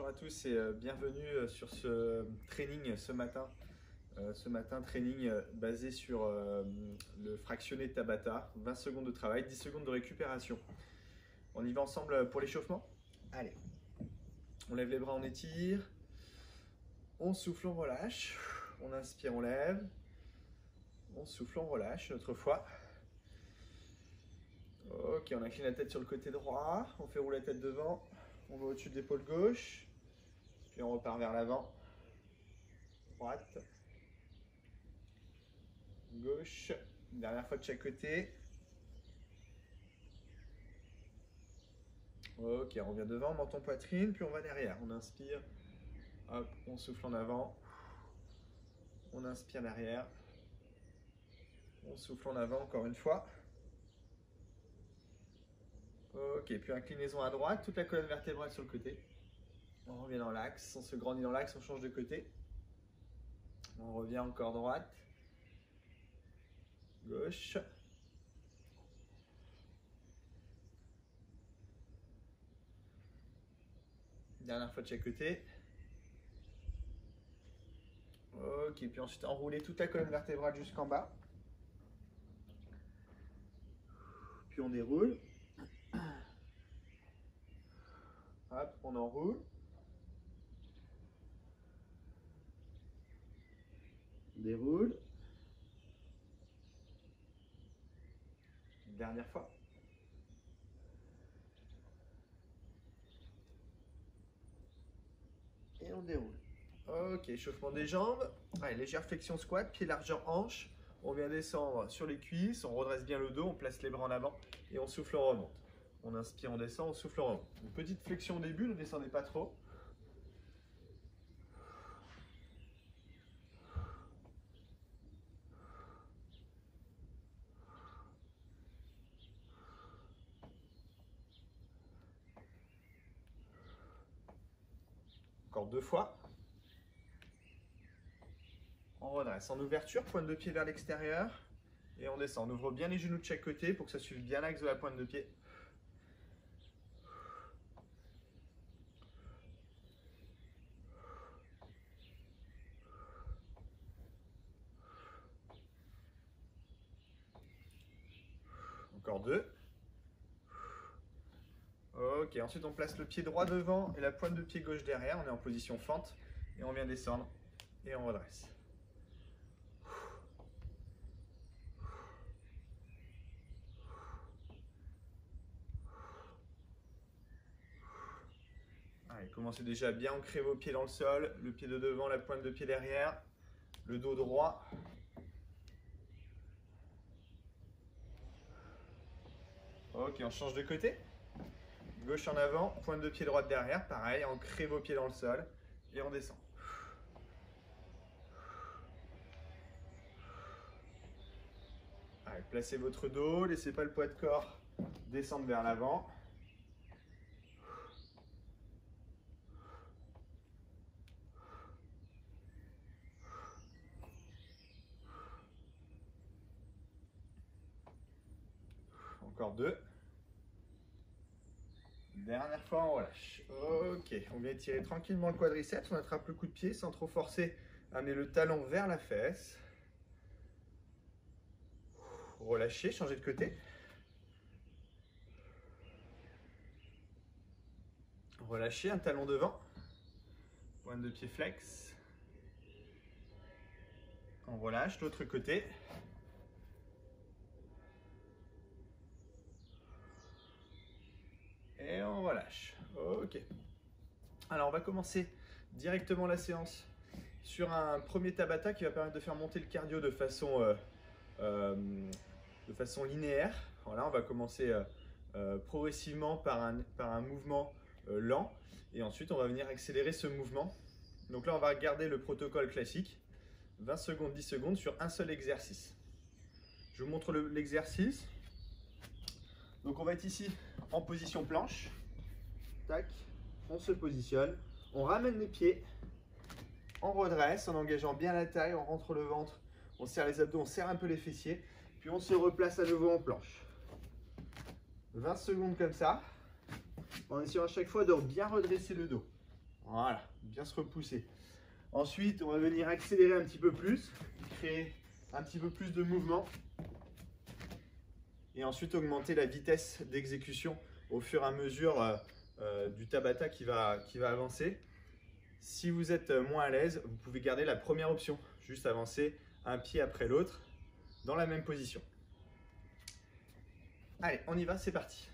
Bonjour à tous et bienvenue sur ce training ce matin. Training basé sur le fractionné Tabata, 20 secondes de travail, 10 secondes de récupération. On y va ensemble pour l'échauffement? Allez, on lève les bras, on étire, on souffle, on relâche, on inspire, on lève, on souffle, on relâche, une autre fois. Ok, on incline la tête sur le côté droit, on fait rouler la tête devant, on va au-dessus de l'épaule gauche, puis on repart vers l'avant, droite, gauche, dernière fois de chaque côté. Ok, on revient devant, menton poitrine, puis on va derrière, on inspire, hop, on souffle en avant, on inspire derrière, on souffle en avant encore une fois. Ok, puis inclinaison à droite, toute la colonne vertébrale sur le côté. On revient dans l'axe, on se grandit dans l'axe, on change de côté. On revient encore droite, gauche. Dernière fois de chaque côté. Ok, puis ensuite enrouler toute la colonne vertébrale jusqu'en bas. Puis on déroule. Hop, on enroule. Déroule. Dernière fois. Et on déroule. Ok, échauffement des jambes. Allez, légère flexion squat, pied largeur hanche. On vient descendre sur les cuisses, on redresse bien le dos, on place les bras en avant et on souffle, on remonte. On inspire, on descend, on souffle, on remonte. Une petite flexion au début, ne descendez pas trop. Encore deux fois. On redresse en ouverture, pointe de pied vers l'extérieur. Et on descend. On ouvre bien les genoux de chaque côté pour que ça suive bien l'axe de la pointe de pied. Encore deux. Ok, ensuite on place le pied droit devant et la pointe de pied gauche derrière. On est en position fente et on vient descendre et on redresse. Allez, commencez déjà à bien ancrer vos pieds dans le sol. Le pied de devant, la pointe de pied derrière. Le dos droit. Ok, on change de côté. Gauche en avant, pointe de pied droite derrière. Pareil, ancrez vos pieds dans le sol et on descend. Allez, placez votre dos, laissez pas le poids de corps descendre vers l'avant. Encore deux. Dernière fois, on relâche. Ok, on vient étirer tranquillement le quadriceps. On attrape le coup de pied sans trop forcer. Amenez le talon vers la fesse. Relâchez, changez de côté. Relâchez, un talon devant. Pointe de pied flex. On relâche, l'autre côté. Et on relâche. Ok. Alors on va commencer directement la séance sur un premier Tabata qui va permettre de faire monter le cardio de façon linéaire. Voilà, on va commencer progressivement par un mouvement lent et ensuite on va venir accélérer ce mouvement. Donc là on va garder le protocole classique, 20 secondes, 10 secondes sur un seul exercice. Je vous montre l'exercice. Donc on va être ici en position planche. Tac, on se positionne, on ramène les pieds, on redresse en engageant bien la taille, on rentre le ventre, on serre les abdos, on serre un peu les fessiers, puis on se replace à nouveau en planche. 20 secondes comme ça, en essayant à chaque fois de bien redresser le dos. Voilà, bien se repousser. Ensuite, on va venir accélérer un petit peu plus, créer un petit peu plus de mouvement. Et ensuite, augmenter la vitesse d'exécution au fur et à mesure du Tabata qui va avancer. Si vous êtes moins à l'aise, vous pouvez garder la première option, juste avancer un pied après l'autre dans la même position. Allez, on y va, c'est parti.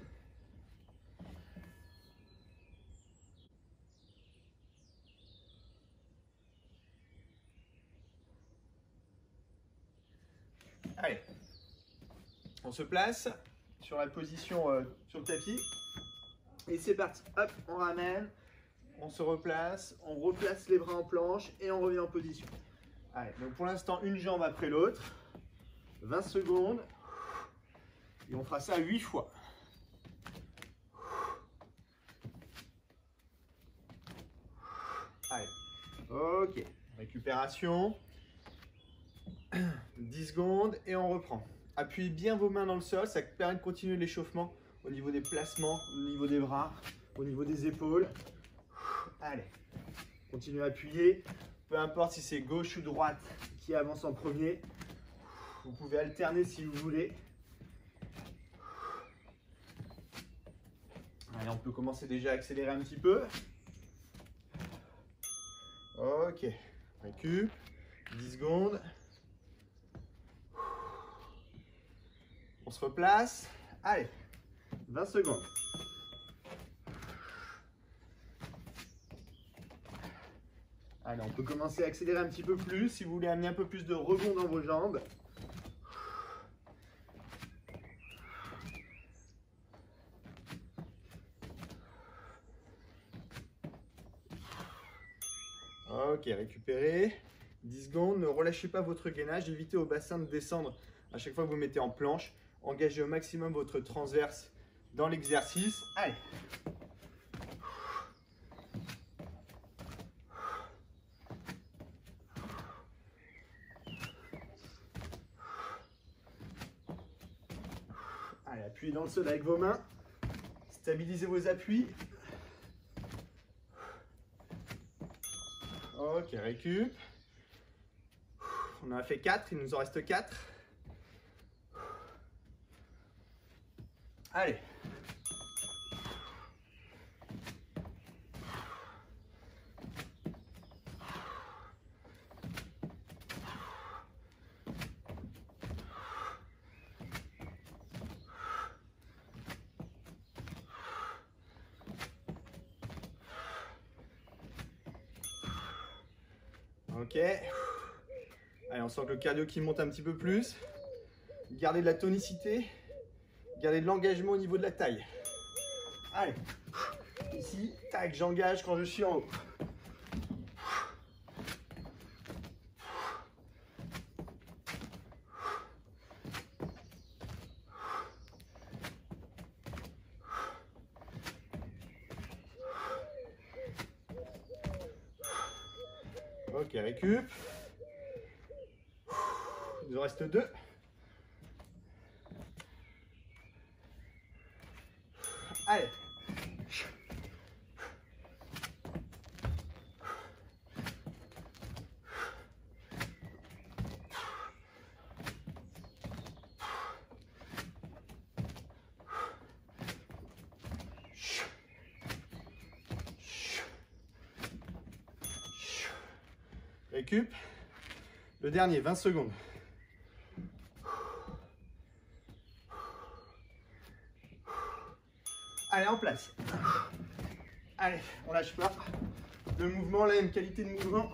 Allez, on se place sur la position sur le tapis et c'est parti. Hop, on ramène, on se replace, on replace les bras en planche et on revient en position. Allez, donc pour l'instant, une jambe après l'autre, 20 secondes et on fera ça 8 fois. Allez, ok, récupération, 10 secondes et on reprend. Appuyez bien vos mains dans le sol, ça permet de continuer l'échauffement au niveau des placements, au niveau des bras, au niveau des épaules. Allez, continuez à appuyer, peu importe si c'est gauche ou droite qui avance en premier. Vous pouvez alterner si vous voulez. Allez, on peut commencer déjà à accélérer un petit peu. Ok, récup, 10 secondes. On se replace. Allez, 20 secondes. Allez, on peut commencer à accélérer un petit peu plus si vous voulez amener un peu plus de rebond dans vos jambes. Ok, récupérez. 10 secondes. Ne relâchez pas votre gainage. Évitez au bassin de descendre à chaque fois que vous mettez en planche. Engagez au maximum votre transverse dans l'exercice. Allez. Allez, appuyez dans le sol avec vos mains. Stabilisez vos appuis. Ok, récup. On en a fait 4, il nous en reste 4. Allez. Ok. Allez, on sent que le cardio qui monte un petit peu plus. Gardez de la tonicité. Gardez de l'engagement au niveau de la taille. Allez. Ici, tac, j'engage quand je suis en haut. Ok, récup. Il nous en reste 2. Allez. Récup. Le dernier, 20 secondes. Allez, en place. Allez, on lâche pas. Le mouvement, là, une qualité de mouvement.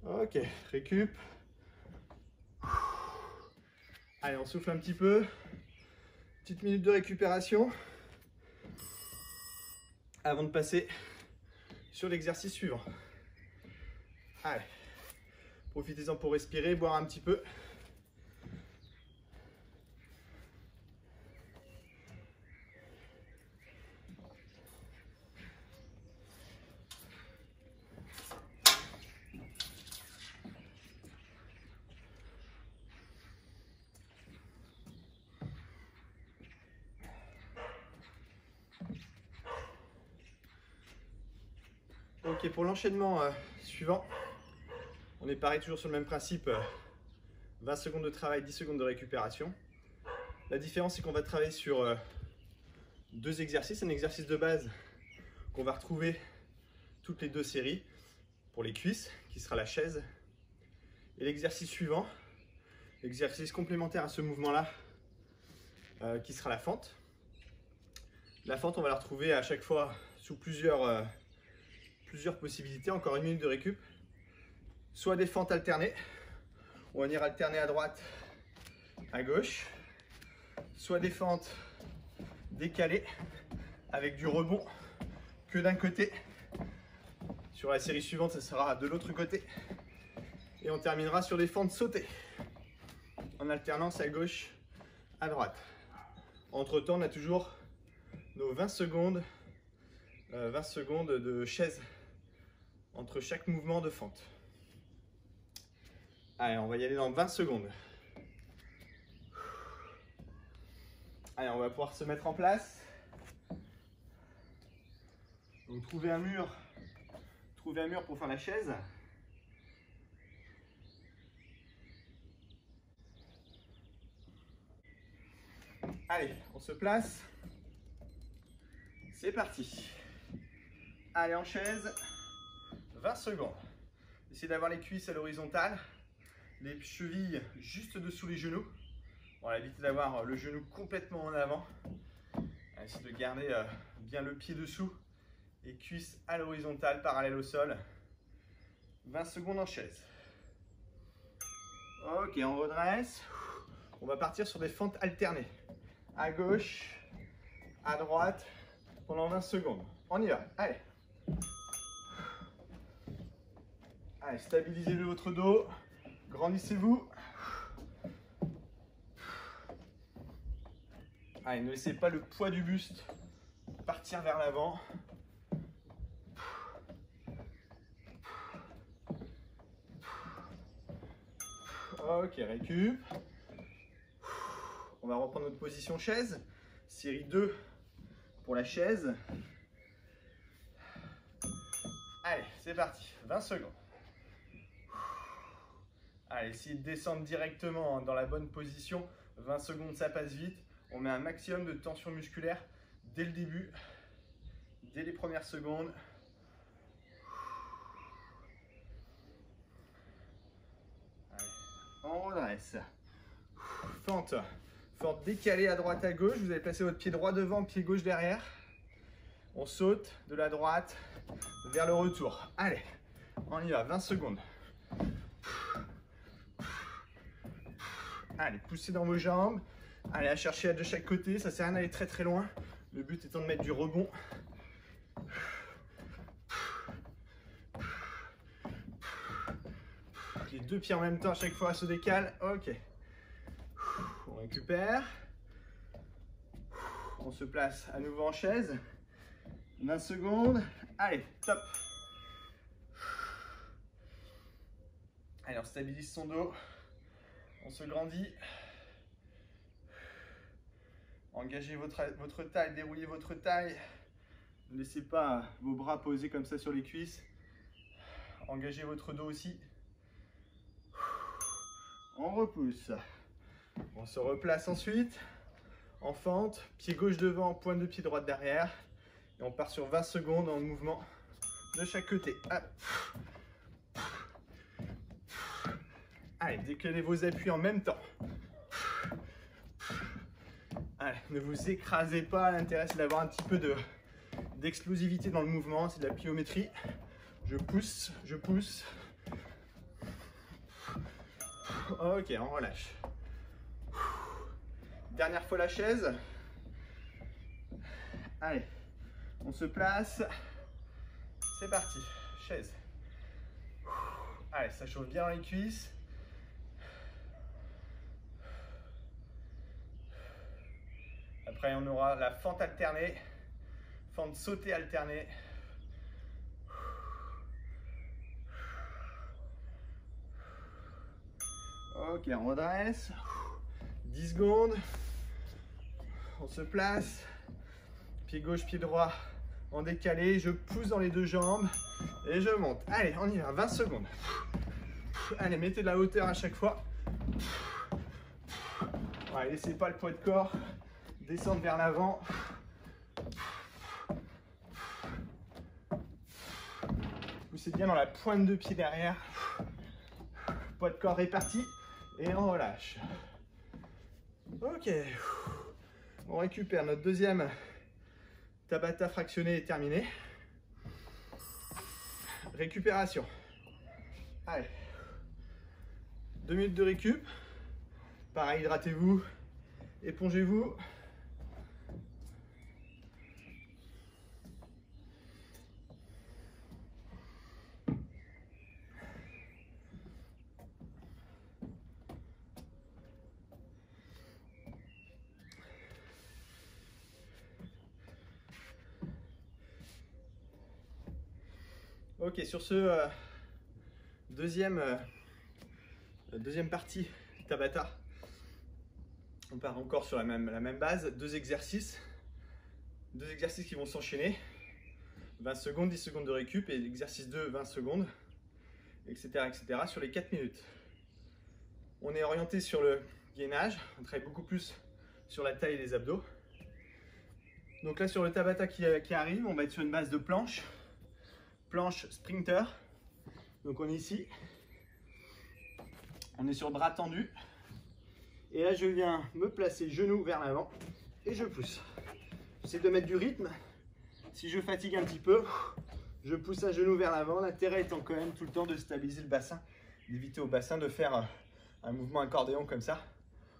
Ok, récup. Allez, on souffle un petit peu. Petite minute de récupération. Avant de passer sur l'exercice suivant. Allez, profitez-en pour respirer, boire un petit peu. Ok, pour l'enchaînement suivant, on est pareil, toujours sur le même principe, 20 secondes de travail, 10 secondes de récupération. La différence, c'est qu'on va travailler sur deux exercices. Un exercice de base qu'on va retrouver toutes les deux séries pour les cuisses, qui sera la chaise. Et l'exercice suivant, l'exercice complémentaire à ce mouvement-là, qui sera la fente. La fente, on va la retrouver à chaque fois sous plusieurs possibilités, encore une minute de récup. Soit des fentes alternées, on va venir alterner à droite, à gauche. Soit des fentes décalées, avec du rebond que d'un côté. Sur la série suivante, ça sera de l'autre côté. Et on terminera sur des fentes sautées, en alternance à gauche, à droite. Entre temps, on a toujours nos 20 secondes de chaise entre chaque mouvement de fente. Allez, on va y aller dans 20 secondes. Allez, on va pouvoir se mettre en place. Donc trouver un mur pour faire la chaise. Allez, on se place. C'est parti. Allez, en chaise, 20 secondes. Essayez d'avoir les cuisses à l'horizontale, les chevilles juste dessous les genoux. On va éviter d'avoir le genou complètement en avant. Essayez de garder bien le pied dessous et cuisses à l'horizontale, parallèle au sol. 20 secondes en chaise. Ok, on redresse. On va partir sur des fentes alternées. À gauche, à droite, pendant 20 secondes. On y va, allez. Allez, stabilisez votre dos. Grandissez-vous. Allez, ne laissez pas le poids du buste partir vers l'avant. Ok, récup. On va reprendre notre position chaise. Série 2 pour la chaise. Allez, c'est parti. 20 secondes. Allez, essayez de descendre directement dans la bonne position. 20 secondes, ça passe vite. On met un maximum de tension musculaire dès le début, dès les premières secondes. Allez, on redresse. Fente. Fente décalée à droite à gauche. Vous allez placer votre pied droit devant, pied gauche derrière. On saute de la droite vers le retour. Allez, on y va, 20 secondes. Allez, poussez dans vos jambes. Allez, à chercher de chaque côté. Ça ne sert à rien d'aller très très loin. Le but étant de mettre du rebond. Les deux pieds en même temps à chaque fois se décalent. Ok. On récupère. On se place à nouveau en chaise. 20 secondes. Allez, top. Allez, on stabilise son dos. On se grandit. Engagez votre taille, déroulez votre taille. Ne laissez pas vos bras posés comme ça sur les cuisses. Engagez votre dos aussi. On repousse. On se replace ensuite. En fente, pied gauche devant, pointe de pied droite derrière. Et on part sur 20 secondes en mouvement de chaque côté. Allez, décalez vos appuis en même temps. Allez, ne vous écrasez pas. L'intérêt, c'est d'avoir un petit peu d'explosivité dans le mouvement. C'est de la pliométrie. Je pousse, je pousse. Ok, on relâche. Dernière fois la chaise. Allez, on se place. C'est parti, chaise. Allez, ça chauffe bien dans les cuisses. Après, on aura la fente alternée, fente sautée alternée. Ok, on redresse. 10 secondes. On se place. Pied gauche, pied droit en décalé, je pousse dans les deux jambes et je monte. Allez, on y va, 20 secondes. Allez, mettez de la hauteur à chaque fois. Ouais, laissez pas le poids de corps descendre vers l'avant. Poussez bien dans la pointe de pied derrière. Poids de corps réparti et on relâche. Ok. On récupère notre deuxième Tabata fractionné est terminé. Récupération. Allez. 2 minutes de récup. Pareil, hydratez-vous, épongez-vous. Ok, sur ce deuxième partie Tabata, on part encore sur la même base, deux exercices qui vont s'enchaîner, 20 secondes, 10 secondes de récup, et l'exercice 2, 20 secondes, etc., sur les 4 minutes. On est orienté sur le gainage, on travaille beaucoup plus sur la taille et les abdos. Donc là, sur le Tabata qui arrive, on va être sur une base de planche sprinter. Donc on est ici, on est sur bras tendu, et là je viens me placer genou vers l'avant et je pousse. J'essaie de mettre du rythme. Si je fatigue un petit peu, je pousse un genou vers l'avant, l'intérêt étant quand même tout le temps de stabiliser le bassin, d'éviter au bassin de faire un mouvement accordéon comme ça.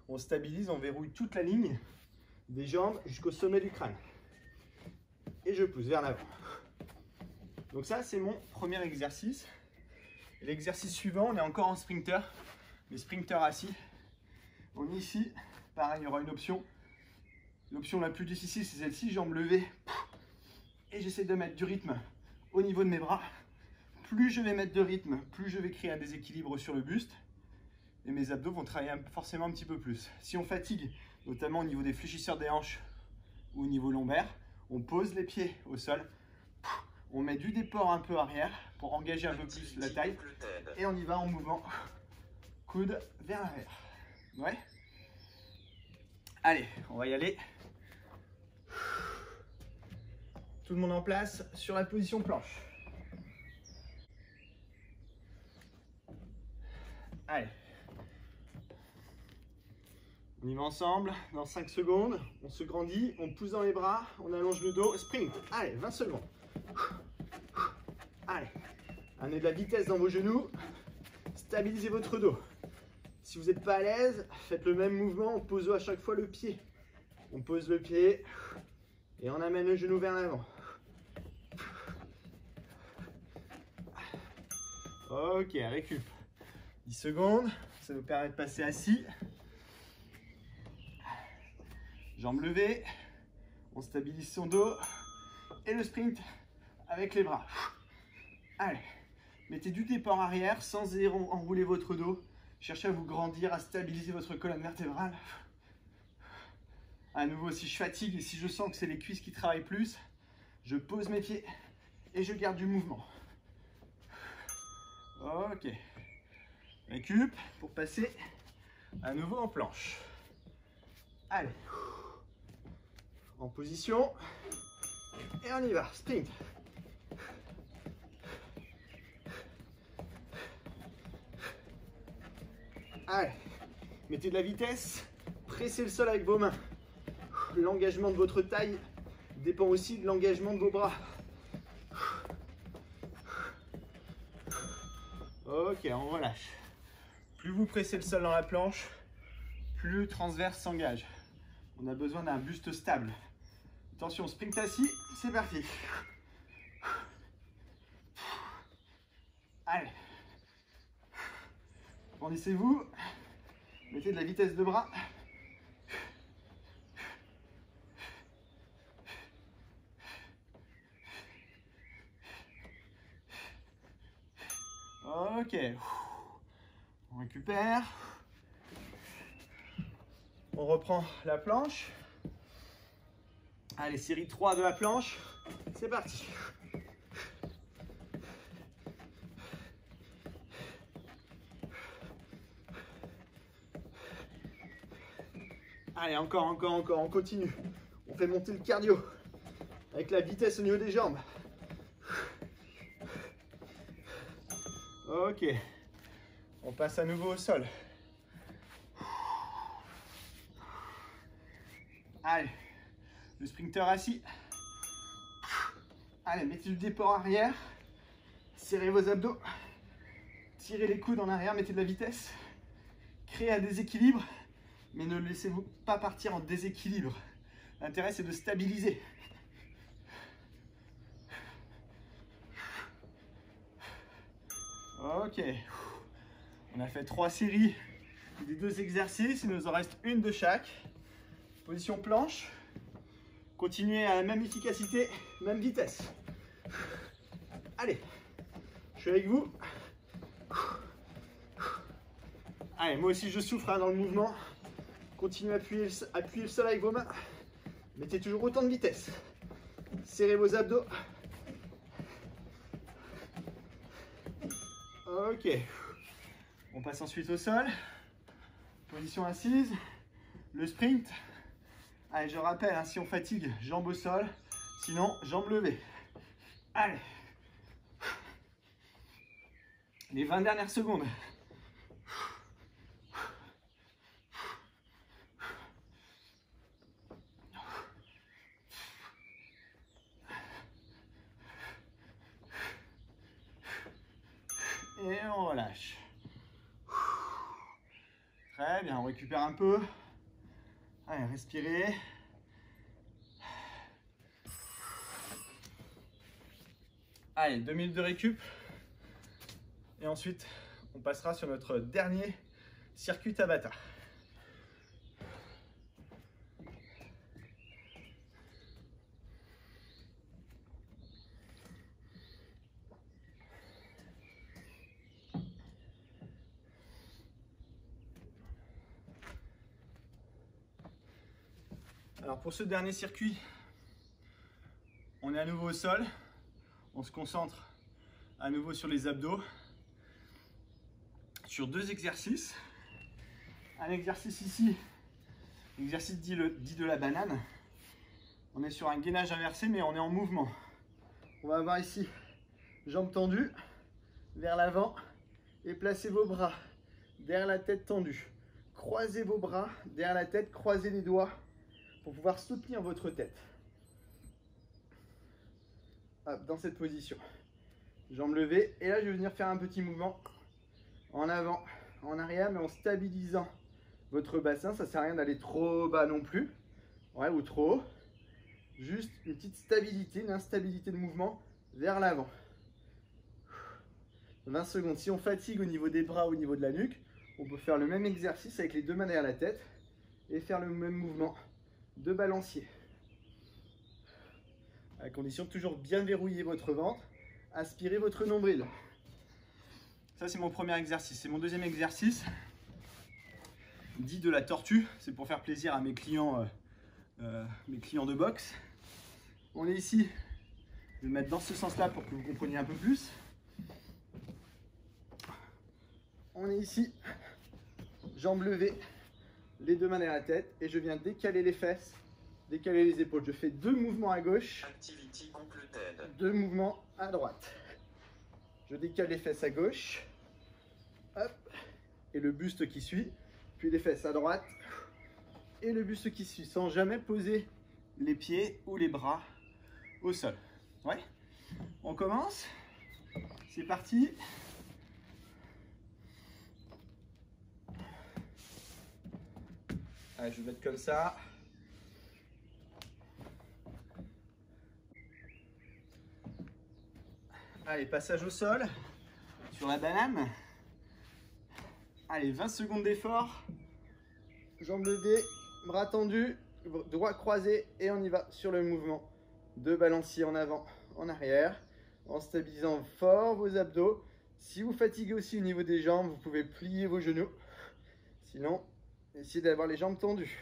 On stabilise, on verrouille toute la ligne des jambes jusqu'au sommet du crâne et je pousse vers l'avant. Donc ça, c'est mon premier exercice. L'exercice suivant, on est encore en sprinter, mais sprinter assis. On est ici, pareil, il y aura une option. L'option la plus difficile, c'est celle-ci, jambes levées. Et j'essaie de mettre du rythme au niveau de mes bras. Plus je vais mettre de rythme, plus je vais créer un déséquilibre sur le buste. Et mes abdos vont travailler forcément un petit peu plus. Si on fatigue, notamment au niveau des fléchisseurs des hanches ou au niveau lombaire, on pose les pieds au sol. On met du déport un peu arrière pour engager un peu plus la taille. Et on y va en mouvement. Coude vers l'arrière. Ouais. Allez, on va y aller. Tout le monde en place sur la position planche. Allez. On y va ensemble. Dans 5 secondes, on se grandit, on pousse dans les bras, on allonge le dos. Sprint. Allez, 20 secondes. Allez, amenez de la vitesse dans vos genoux, stabilisez votre dos. Si vous n'êtes pas à l'aise, faites le même mouvement en posant à chaque fois le pied. On pose le pied et on amène le genou vers l'avant. Ok, récup. 10 secondes, ça nous permet de passer assis. Jambes levées, on stabilise son dos et le sprint avec les bras. Allez, mettez du déport arrière sans enrouler votre dos. Cherchez à vous grandir, à stabiliser votre colonne vertébrale. À nouveau, si je fatigue et si je sens que c'est les cuisses qui travaillent plus, je pose mes pieds et je garde du mouvement. Ok. Récup pour passer à nouveau en planche. Allez. En position. Et on y va. Sprint. Allez, mettez de la vitesse, pressez le sol avec vos mains. L'engagement de votre taille dépend aussi de l'engagement de vos bras. Ok, on relâche. Plus vous pressez le sol dans la planche, plus le transverse s'engage. On a besoin d'un buste stable. Attention, sprint assis, c'est parti. Allez. Grandissez-vous, mettez de la vitesse de bras. Ok, on récupère. On reprend la planche. Allez, série 3 de la planche. C'est parti. Allez, encore, on continue. On fait monter le cardio avec la vitesse au niveau des jambes. Ok, on passe à nouveau au sol. Allez, le sprinter assis. Allez, mettez le déport arrière. Serrez vos abdos. Tirez les coudes en arrière, mettez de la vitesse. Créez un déséquilibre, mais ne laissez-vous pas partir en déséquilibre. L'intérêt, c'est de stabiliser. Ok, on a fait 3 séries des 2 exercices, il nous en reste une de chaque. Position planche, continuez à la même efficacité, même vitesse. Allez, je suis avec vous. Allez, moi aussi je souffre dans le mouvement. Continuez à appuyer le sol avec vos mains. Mettez toujours autant de vitesse. Serrez vos abdos. Ok, on passe ensuite au sol, position assise, le sprint. Allez, je rappelle, hein, si on fatigue, jambes au sol, sinon jambes levées. Allez, les 20 dernières secondes. Et on relâche. Très bien, on récupère un peu. Allez, respirez. Allez, 2 minutes de récup. Et ensuite, on passera sur notre dernier circuit Tabata. Alors pour ce dernier circuit, on est à nouveau au sol. On se concentre à nouveau sur les abdos. Sur 2 exercices. Un exercice ici, l'exercice dit de la banane. On est sur un gainage inversé, mais on est en mouvement. On va avoir ici, jambes tendues, vers l'avant, et placez vos bras derrière la tête tendue. Croisez vos bras derrière la tête, croisez les doigts pour pouvoir soutenir votre tête. Hop, dans cette position. Jambes levées, et là je vais venir faire un petit mouvement en avant, en arrière, mais en stabilisant votre bassin. Ça sert à rien d'aller trop bas non plus, ouais, ou trop haut. Juste une petite stabilité, une instabilité de mouvement vers l'avant. 20 secondes. Si on fatigue au niveau des bras ou au niveau de la nuque, on peut faire le même exercice avec les 2 mains derrière la tête et faire le même mouvement de balancier. À la condition de toujours bien verrouiller votre ventre, aspirer votre nombril. Ça, c'est mon premier exercice. C'est mon deuxième exercice, dit de la tortue. C'est pour faire plaisir à mes clients de boxe. On est ici. Je vais me mettre dans ce sens-là pour que vous compreniez un peu plus. On est ici, jambes levées, les 2 mains derrière la tête, et je viens décaler les fesses, décaler les épaules. Je fais 2 mouvements à gauche, 2 mouvements à droite. Je décale les fesses à gauche, hop, et le buste qui suit, puis les fesses à droite, et le buste qui suit, sans jamais poser les pieds ou les bras au sol. Ouais, on commence, c'est parti. Allez, je vais mettre comme ça. Allez, passage au sol, sur la banane. Allez, 20 secondes d'effort. Jambes levées, bras tendus, doigts croisés, et on y va sur le mouvement de balancier en avant, en arrière, en stabilisant fort vos abdos. Si vous fatiguez aussi au niveau des jambes, vous pouvez plier vos genoux. Sinon, essayez d'avoir les jambes tendues.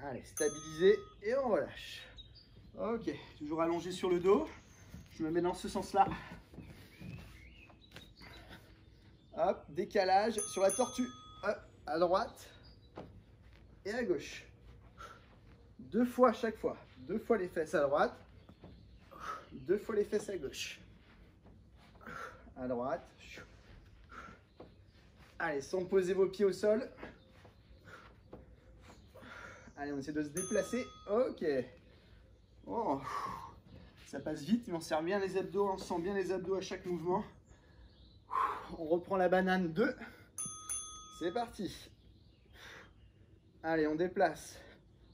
Allez, stabilisé et on relâche. Ok, toujours allongé sur le dos. Je me mets dans ce sens-là. Hop, décalage sur la tortue. Hop, à droite et à gauche. 2 fois à chaque fois. 2 fois les fesses à droite. 2 fois les fesses à gauche. À droite. Allez, sans poser vos pieds au sol. Allez, on essaie de se déplacer. Ok. Oh, ça passe vite, mais on serre bien les abdos. On sent bien les abdos à chaque mouvement. On reprend la banane 2. C'est parti. Allez, on déplace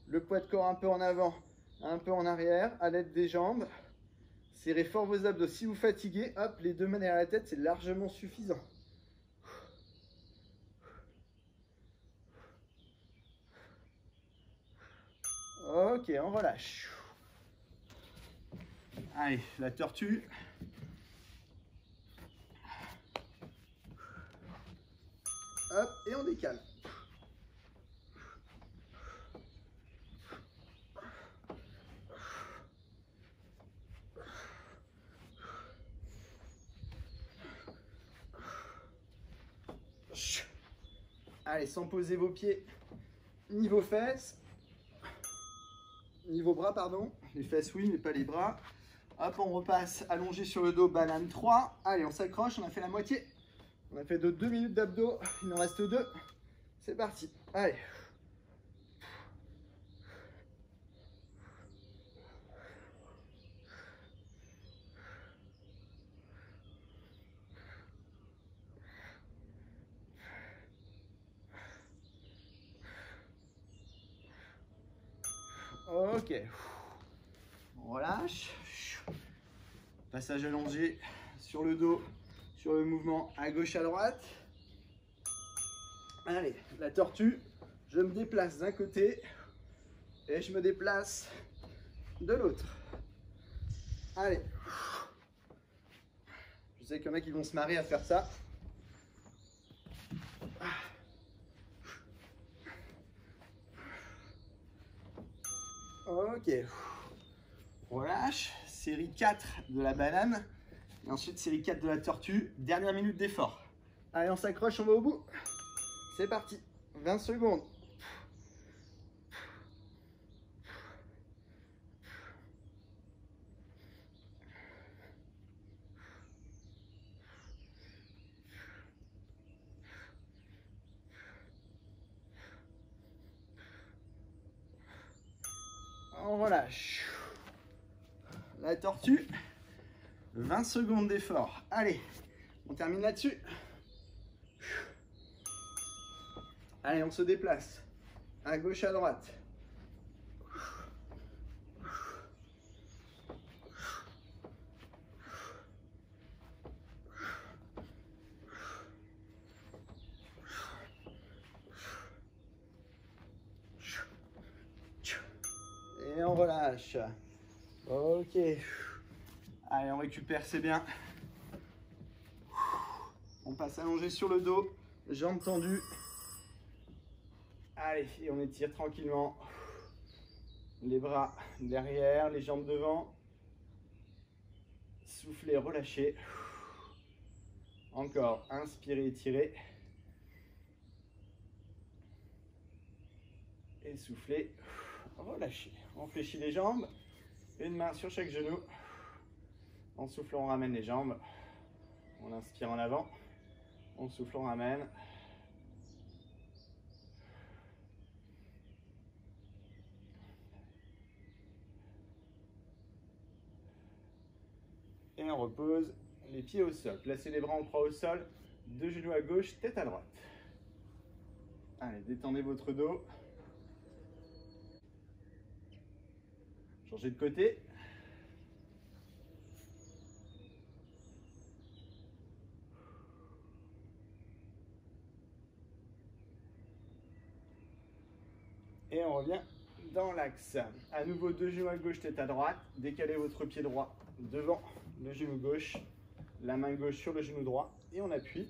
le poids de corps un peu en avant, un peu en arrière, à l'aide des jambes. Serrez fort vos abdos. Si vous fatiguez, hop, les 2 mains derrière la tête, c'est largement suffisant. Ok, on relâche. Allez, la tortue. Hop, et on décale. Allez, sans poser vos pieds, niveau fesses, niveau bras, pardon. Les fesses, oui, mais pas les bras. Hop, on repasse allongé sur le dos, banane 3. Allez, on s'accroche, on a fait la moitié. On a fait 2 minutes d'abdos, il en reste 2. C'est parti, allez. Ok, on relâche. Passage allongé sur le dos, sur le mouvement à gauche, à droite. Allez, la tortue, je me déplace d'un côté et je me déplace de l'autre. Allez. Je sais qu'il y en a qui vont se marrer à faire ça. Ok. Relâche. Série 4 de la banane. Et ensuite série 4 de la tortue. Dernière minute d'effort. Allez, on s'accroche, on va au bout. C'est parti. 20 secondes. On relâche. La tortue. 20 secondes d'effort. Allez, on termine là-dessus. Allez, on se déplace. À gauche, à droite. Et on relâche. Ok. Allez, on récupère, c'est bien. On passe allongé sur le dos, jambes tendues. Allez, et on étire tranquillement. Les bras derrière, les jambes devant. Soufflez, relâchez. Encore, inspirez, étirez. Et soufflez, relâchez. On fléchit les jambes. Une main sur chaque genou. En soufflant, on ramène les jambes. On inspire en avant. On souffle, on ramène. Et on repose les pieds au sol. Placez les bras en croix au sol. 2 genoux à gauche, tête à droite. Allez, détendez votre dos. Changez de côté. Et on revient dans l'axe. À nouveau, 2 genoux à gauche, tête à droite. Décalez votre pied droit devant le genou gauche. La main gauche sur le genou droit. Et on appuie.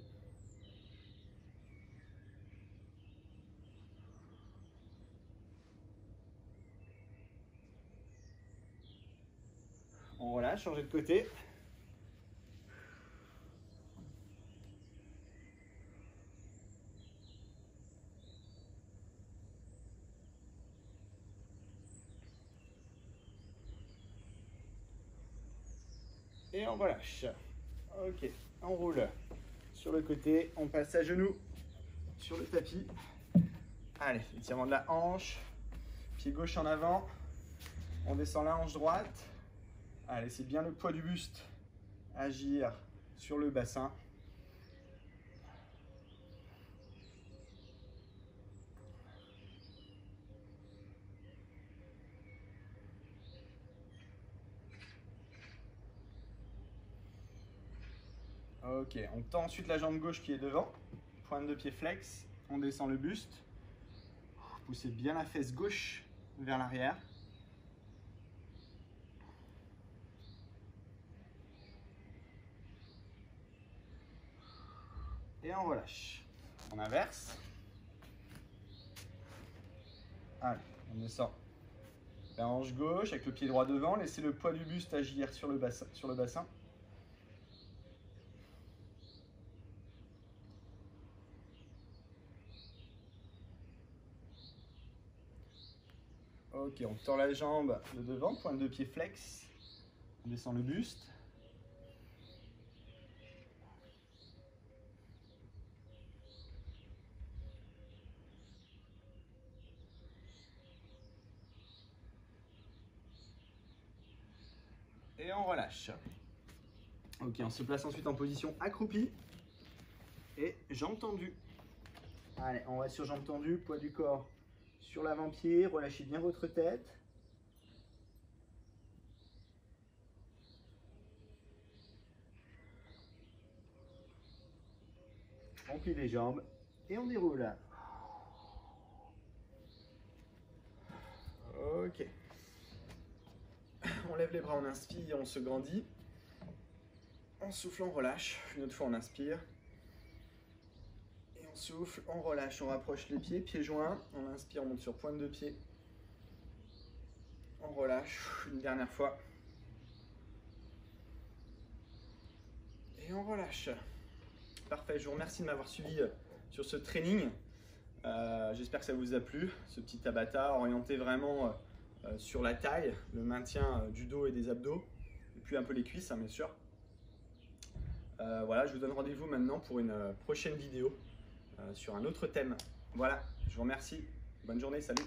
Voilà, changer de côté. Et on relâche. Ok, on roule sur le côté, on passe à genoux sur le tapis. Allez, étirement de la hanche, pied gauche en avant, on descend la hanche droite. Allez, c'est bien le poids du buste agir sur le bassin. Ok, on tend ensuite la jambe gauche qui est devant, pointe de pied flex, on descend le buste, poussez bien la fesse gauche vers l'arrière. Et on relâche. On inverse. Allez, on descend la hanche gauche avec le pied droit devant, laissez le poids du buste agir sur le bassin. Ok, on tord la jambe de devant, pointe de pied flex, on descend le buste. Et on relâche. Ok, on se place ensuite en position accroupie et jambes tendues. Allez, on va sur jambes tendues, poids du corps sur l'avant-pied, relâchez bien votre tête. On plie les jambes et on déroule. Ok. On lève les bras, on inspire, on se grandit. On souffle, on relâche. Une autre fois, on inspire. Et on souffle, on relâche. On rapproche les pieds, pieds joints. On inspire, on monte sur pointe de pied. On relâche. Une dernière fois. Et on relâche. Parfait, je vous remercie de m'avoir suivi sur ce training. J'espère que ça vous a plu. Ce petit Tabata orienté vraiment sur la taille, le maintien du dos et des abdos. Et puis un peu les cuisses, hein, bien sûr. Voilà, je vous donne rendez-vous maintenant pour une prochaine vidéo sur un autre thème. Voilà, je vous remercie. Bonne journée, salut.